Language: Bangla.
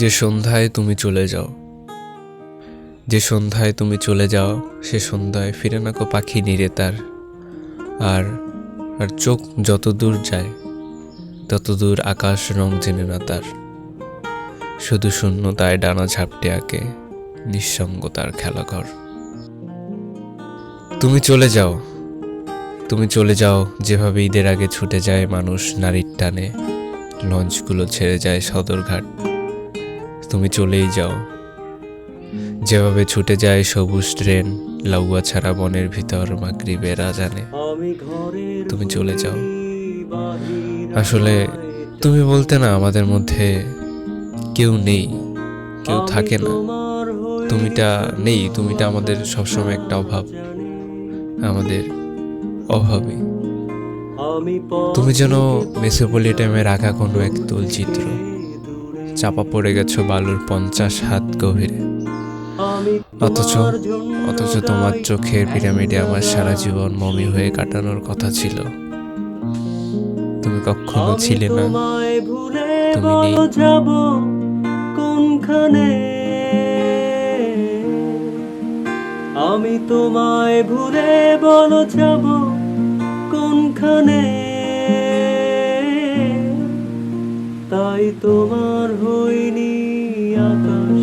যে সন্ধ্যায় তুমি চলে যাও, যে সন্ধ্যায় তুমি চলে যাও, সে সন্ধ্যায় ফিরে না কো পাখি নিরে তার। আর আর চোখ যত দূর যায় তত দূর আকাশ রং জেনে না তার। শুধু শূন্যতায় ডানা ঝাপটে আঁকে নিঃসঙ্গতার খেলাঘর। তুমি চলে যাও, তুমি চলে যাও, যেভাবে ঈদের আগে ছুটে যায় মানুষ নারীর টানে, লঞ্চগুলো ছেড়ে যায় সদরঘাট। তুমি চলেই যাও, যেভাবে ছুটে যায় সবুজ ট্রেন লাউয়া ছাড়া বনের ভিতর মাগরিবের আজানে। তুমি চলে যাও। আসলে তুমি বলতে না আমাদের মধ্যে কেউ নেই, কেউ থাকে না। তুমিটা নেই, তুমিটা আমাদের সবসময় একটা অভাব, আমাদের অভাবী। তুমি যেন মেসোপলিটামের আঁকা কোনো এক তুলচিত্র, চাপা পড়ে গেছো বালুর 50 হাত গভীরে। অথচ অথচ তোমার চোখের পিরামিডে আমার সারা জীবন মমি হয়ে কাটানোর কথা ছিল। তুমি কখনো ছিলে না, তুমি নেই। যাব কোনখানে, আমি তোমায় ভুলে বলো যাব কোনখানে। তাই তোমার হইনি আকাশ